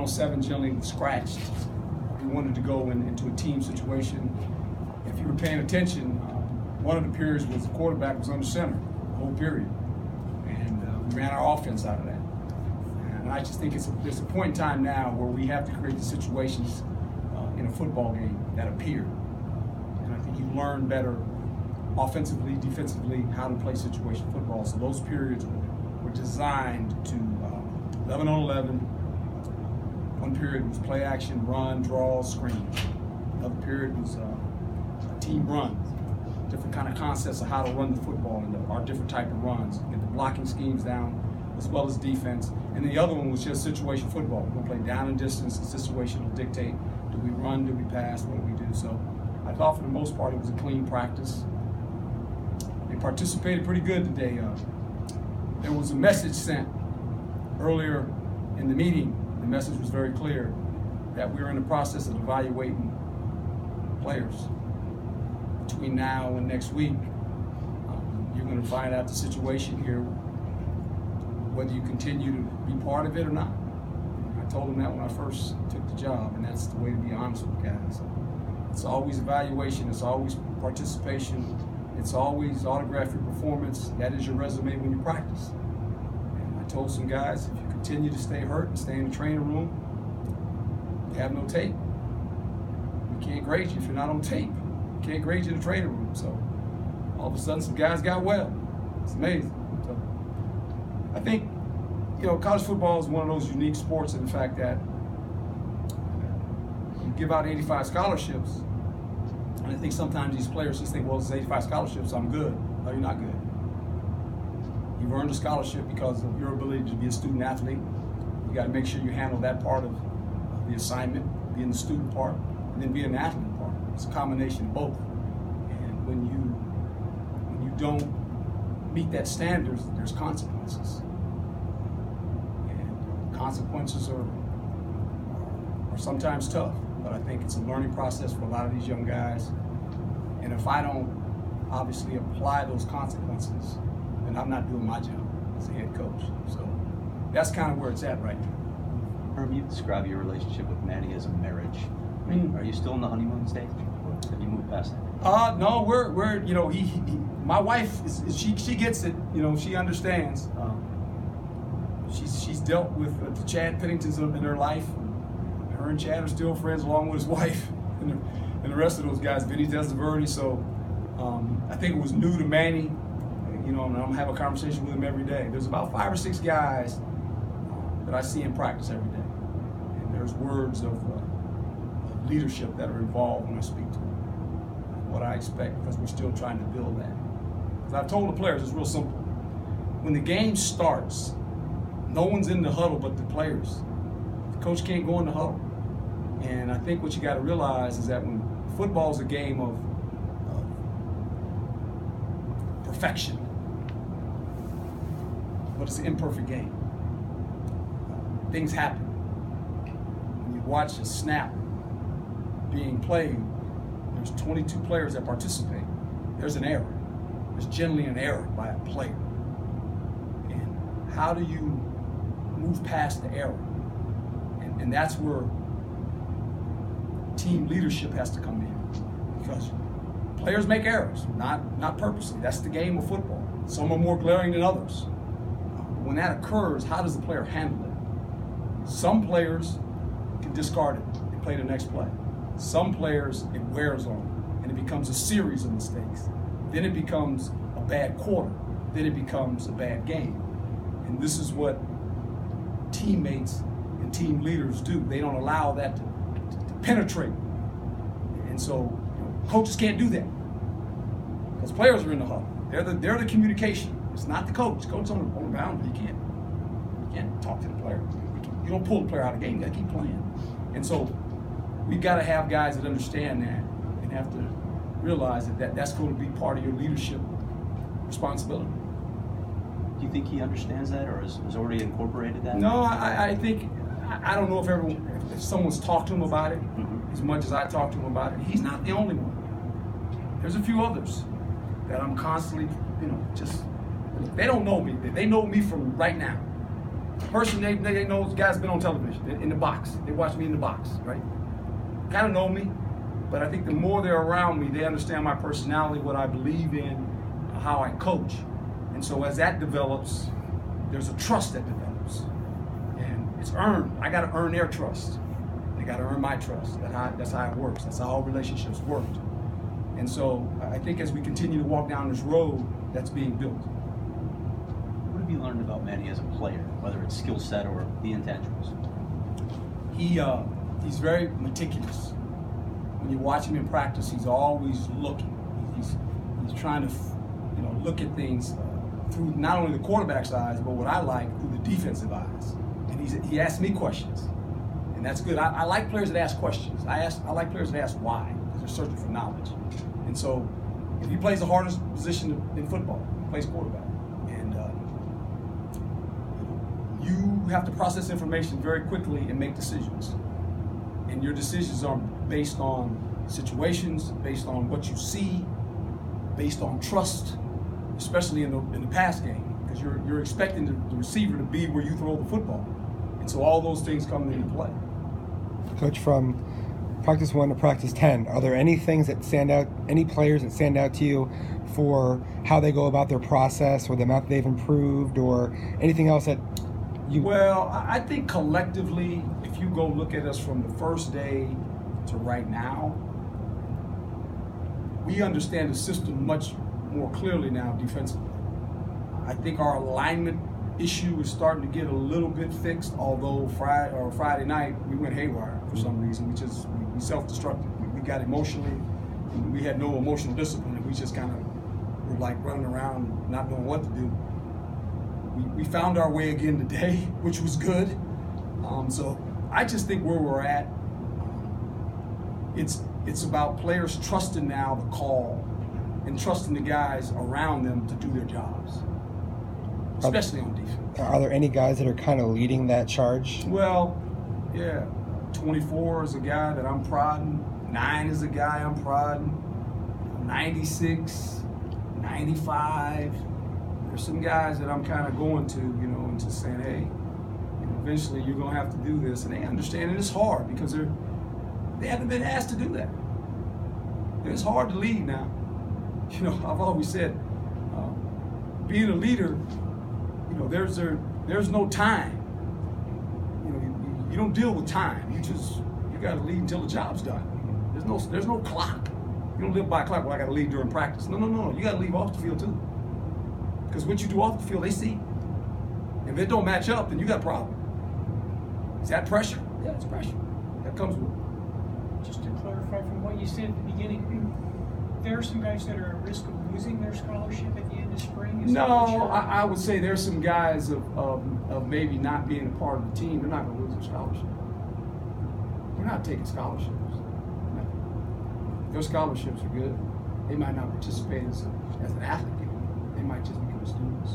7-on-7 generally scratched. We wanted to go into a team situation. If you were paying attention, one of the periods was the quarterback was under center the whole period. And we ran our offense out of that. And I just think there's a point in time now where we have to create the situations in a football game that appear. And I think you learn better offensively, defensively, how to play situation football. So those periods were designed to 11 on 11. One period was play action, run, draw, screen. Another period was a team run. Different kind of concepts of how to run the football and our different type of runs. Get the blocking schemes down as well as defense. And the other one was just situation football. We're going to play down and distance. The situation will dictate, do we run, do we pass, what do we do? So I thought for the most part it was a clean practice. They participated pretty good today. There was a message sent earlier in the meeting. The message was very clear that we're in the process of evaluating players. Between now and next week, you're going to find out the situation here, whether you continue to be part of it or not. I told them that when I first took the job, and that's the way to be honest with guys. It's always evaluation, it's always participation, it's always autograph your performance. That is your resume when you practice. And I told some guys, if you continue to stay hurt and stay in the training room, you have no tape. We can't grade you if you're not on tape. We can't grade you in the training room. So all of a sudden some guys got well. It's amazing. So I think, college football is one of those unique sports in the fact that you give out 85 scholarships, and I think sometimes these players just think, well, it's 85 scholarships, I'm good. No, you're not good. You've earned a scholarship because of your ability to be a student athlete. You got to make sure you handle that part of the assignment, being the student part, and then being an athlete part. It's a combination of both. And when you don't meet that standard, there's consequences. And consequences are sometimes tough, but I think it's a learning process for a lot of these young guys. And if I don't obviously apply those consequences, then I'm not doing my job as a head coach. So that's kind of where it's at right now. Herm, you describe your relationship with Manny as a marriage. I mean, are you still in the honeymoon stage? Have you moved past that? No, we're my wife she gets it. She understands. She's dealt with the Chad Penningtons in her life. Her and Chad are still friends, along with his wife and the rest of those guys, Vinny Testaverde. So I think it was new to Manny. And I'm gonna have a conversation with him every day. There's about 5 or 6 guys that I see in practice every day, and there's words of leadership that are involved when I speak to them. What I expect, because we're still trying to build that. As I've told the players, it's real simple. When the game starts, no one's in the huddle but the players. The coach can't go in the huddle. And I think what you got to realize is that when football is a game of perfection, but it's an imperfect game. Things happen. When you watch a snap being played, there's 22 players that participate. There's an error. There's generally an error by a player. And how do you move past the error? And that's where team leadership has to come in, because players make errors, not purposely. That's the game of football. Some are more glaring than others. When that occurs, how does the player handle it? Some players can discard it and play the next play. Some players, it wears on them, and it becomes a series of mistakes. Then it becomes a bad quarter. Then it becomes a bad game. And this is what teammates and team leaders do. They don't allow that to penetrate. And so coaches can't do that, because players are in the huddle. They're the communication. It's not the coach. Coach on the boundary. You can't talk to the player. You don't pull the player out of the game. You got to keep playing. And so we've got to have guys that understand that and have to realize that's going to be part of your leadership responsibility. Do you think he understands that, or has already incorporated that? No, I think, I don't know if someone's talked to him about it as much as I talked to him about it. He's not the only one. There's a few others that I'm constantly, they don't know me. They know me from right now. person they know the guy's been on television, in the box. They watch me in the box, right? Kind of know me, but I think the more they're around me, they understand my personality, what I believe in, how I coach. And so as that develops, there's a trust that develops. And it's earned. I got to earn their trust. They got to earn my trust. That's how it works. That's how all relationships work. And so I think as we continue to walk down this road, that's being built. What have you learned about Manny as a player, whether it's skill set or the intangibles? He's very meticulous. When you watch him in practice, he's always looking. He's trying to, look at things through not only the quarterback's eyes, but what I like through the defensive eyes. And he asks me questions, and that's good. I like players that ask questions. I like players that ask why, because they're searching for knowledge. And so, if he plays the hardest position in football, he plays quarterback, and you have to process information very quickly and make decisions. And your decisions are based on situations, based on what you see, based on trust, especially in the pass game, because you're expecting the receiver to be where you throw the football. And so all those things come into play. Coach, from practice 1 to practice 10, are there any things that stand out, any players that stand out to you for how they go about their process or the amount they've improved or anything else that you... Well, I think collectively, if you go look at us from the first day to right now, we understand the system much more clearly now defensively. I think our alignment issue is starting to get a little bit fixed, although Friday night we went haywire for some reason. We self-destructed. We got emotionally, and we had no emotional discipline, and we just kind of were like running around not knowing what to do. We found our way again today, which was good. So I just think where we're at, it's about players trusting now the call and trusting the guys around them to do their jobs, especially on defense. Are there any guys that are kind of leading that charge? Well, yeah. 24 is a guy that I'm prodding. 9 is a guy I'm prodding. 96, 95. There's some guys that I'm kind of going to, and just saying, hey, eventually you're going to have to do this. And they understand it. It's hard because they haven't been asked to do that. It's hard to lead now. I've always said, being a leader, there's no time. You don't deal with time. You got to lead until the job's done. There's no clock. You don't live by a clock. Well, I got to leave during practice. No. You got to leave off the field too. Because what you do off the field, they see. If it don't match up, then you got a problem. Is that pressure? Yeah, it's pressure. That comes with it. Just to clarify from what you said at the beginning, there are some guys that are at risk of losing their scholarship at the end of spring? No, I would say there's some guys of maybe not being a part of the team. They're not going to lose their scholarship. They're not taking scholarships. No. Their scholarships are good. They might not participate as an athlete. They might just become students.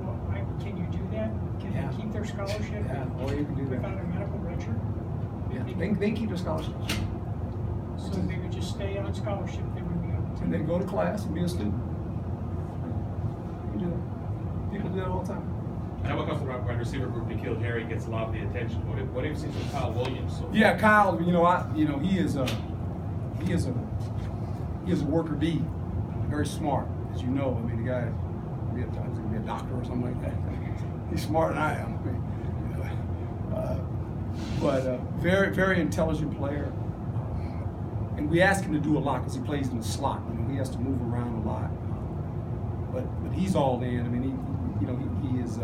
Well, can you do that? Can they keep their scholarship? Yeah, or you can do that without a medical record? Yeah, they keep their scholarships. So they would just stay on scholarship. They would be able to. And they go to class and be a student. You do that. People do that all the time. I know what comes from the wide receiver group to kill Harry gets a lot of the attention. What have you seen from Kyle Williams? Yeah, Kyle. He is a worker bee. Very smart, as you know. I mean, the guy he's gonna be a doctor or something like that. He's smarter than I am. But very, very intelligent player. And we ask him to do a lot because he plays in the slot. He has to move around a lot. But he's all in. I mean, he is.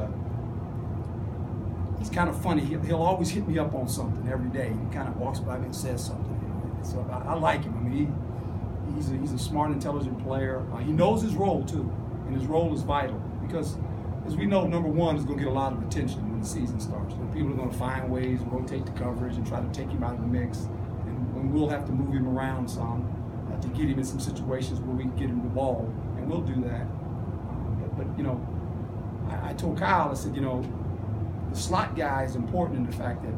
He's kind of funny. He'll always hit me up on something every day. He kind of walks by me and says something. So I like him. I mean, he's a smart, intelligent player. He knows his role too, and his role is vital because, as we know, number one is going to get a lot of attention when the season starts. People are going to find ways to rotate the coverage and try to take him out of the mix, and we'll have to move him around some to get him in some situations where we can get him the ball, and we'll do that. But I told Kyle, I said, the slot guy is important in the fact that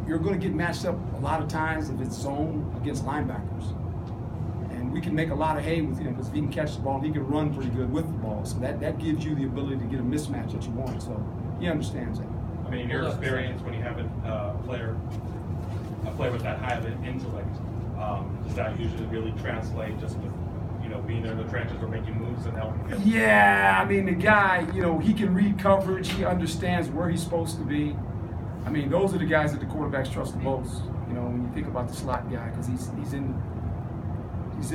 you're going to get matched up a lot of times if it's zone against linebackers. And we can make a lot of hay with him because if he can catch the ball, he can run pretty good with the ball. So that gives you the ability to get a mismatch that you want. So He understands that. I mean, in your experience, when you have a player with that high of an intellect, does that usually really translate just with, being in the trenches or making moves and helping him? Yeah, I mean, the guy, he can read coverage. He understands where he's supposed to be. I mean, those are the guys that the quarterbacks trust the most. When you think about the slot guy, because he's in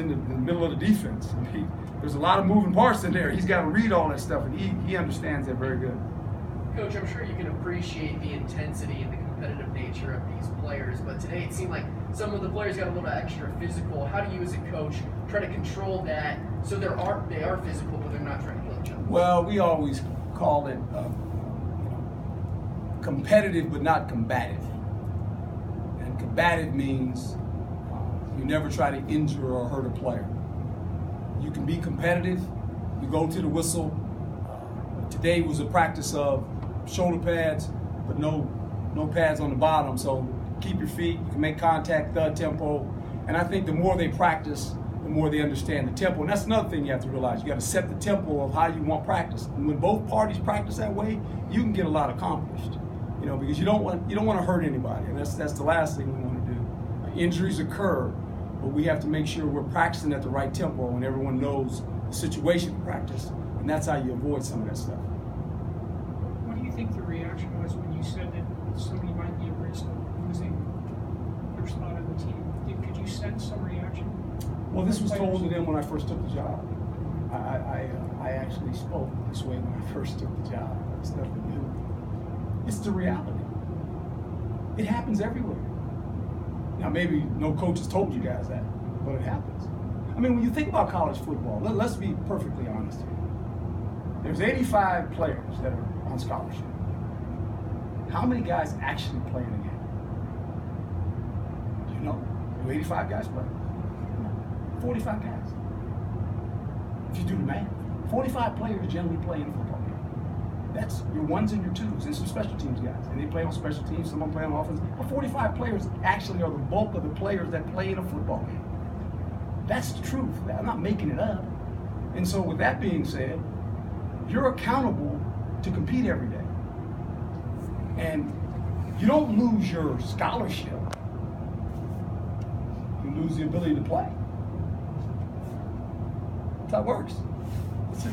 the middle of the defense. I mean, there's a lot of moving parts in there. He's got to read all that stuff, and he understands that very good. Coach, I'm sure you can appreciate the intensity and the competitive nature of these players, but today it seemed like some of the players got a little extra physical. How do you, as a coach, try to control that so they are physical, but they're not trying to kill each other? Well, we always call it competitive, but not combative. And combative means you never try to injure or hurt a player. You can be competitive. You go to the whistle. Today was a practice of shoulder pads, but no pads on the bottom. So keep your feet. You can make contact, thud tempo. And I think the more they practice, the more they understand the tempo. And that's another thing you have to realize. You got to set the tempo of how you want practice. And when both parties practice that way, you can get a lot accomplished. Because you don't want to hurt anybody, and that's the last thing we want to do. Injuries occur, but we have to make sure we're practicing at the right tempo and everyone knows the situation to practice, and that's how you avoid some of that stuff. What do you think the reaction was when you said that somebody might be at risk of losing their spot on the team? Could you sense some reaction? Well, this was told to them when I first took the job. I actually spoke this way when I first took the job. It's nothing new. It's the reality. It happens everywhere. Now, maybe no coach has told you guys that, but it happens. I mean, when you think about college football, let's be perfectly honest here. There's 85 players that are on scholarship. How many guys actually play in the game? Do you know? Do 85 guys play? 45 guys. If you do the math, 45 players generally play in a football game. That's your ones and your twos, and some special teams guys. And they play on special teams, some of them play on offense. But 45 players actually are the bulk of the players that play in a football game. That's the truth. I'm not making it up. And so with that being said, you're accountable to compete every day. And you don't lose your scholarship. You lose the ability to play. That's how it works.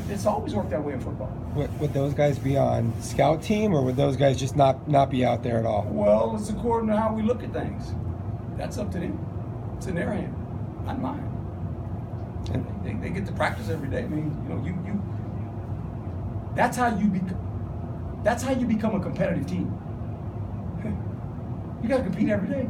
It's always worked that way in football. Would those guys be on scout team, or would those guys just not be out there at all? Well, it's according to how we look at things. That's up to them. It's in their hand, not mine. They get to practice every day. I mean, that's how you become a competitive team. You got to compete every day.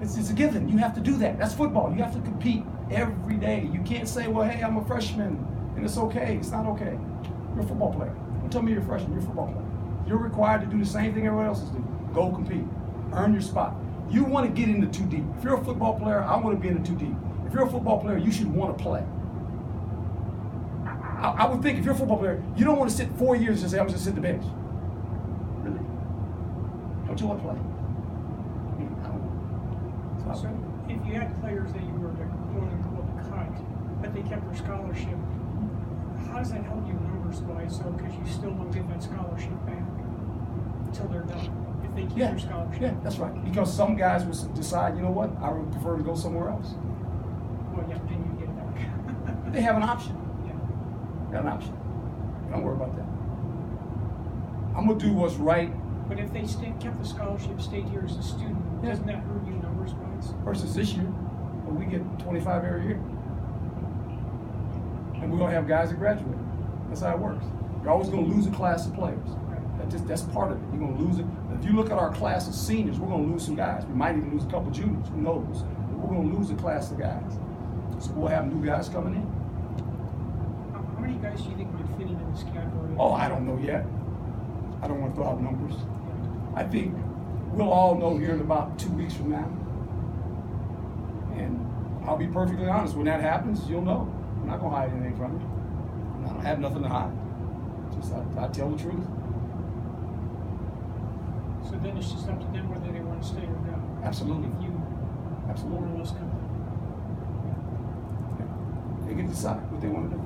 It's a given. You have to do that. That's football. You have to compete every day. You can't say, well, hey, I'm a freshman, and it's okay. It's not okay. You're a football player. Don't tell me you're a freshman. You're a football player. You're required to do the same thing everyone else is doing. Go compete. Earn your spot. You want to get into too deep. If you're a football player, I want to be into too deep. If you're a football player, you should want to play. I would think if you're a football player, you don't want to sit 4 years and say, I'm just sit the bench. Really? Don't you want to play? So if you had players that you were to quote unquote cut, but they kept their scholarship, how does that help you numbers wise? So because you still don't get that scholarship back until they're done. If they keep their scholarship. Yeah, that's right. Because some guys will decide, you know what, I would prefer to go somewhere else. Well, yeah, then you get it back. They have an option. Yeah. They have an option. Don't worry about that. I'm gonna do what's right. But if they kept the scholarship, stayed here as a student, doesn't that hurt you numbers wise? Versus this year, well, we get 25 every year. And we're going to have guys that graduate. That's how it works. You're always going to lose a class of players. That's part of it. You're going to lose it. If you look at our class of seniors, we're going to lose some guys. We might even lose a couple juniors. Who knows? But we're going to lose a class of guys. So we'll have new guys coming in. How many guys do you think might fit into this category? Oh, I don't know yet. I don't want to throw out numbers. I think we'll all know here in about 2 weeks from now. And I'll be perfectly honest, when that happens, you'll know. I'm not going to hide anything from you. I don't have nothing to hide. Just I tell the truth. So then it's just up to them whether they want to stay or not. Absolutely. If you Absolutely. more or less come. They can decide what they want to do.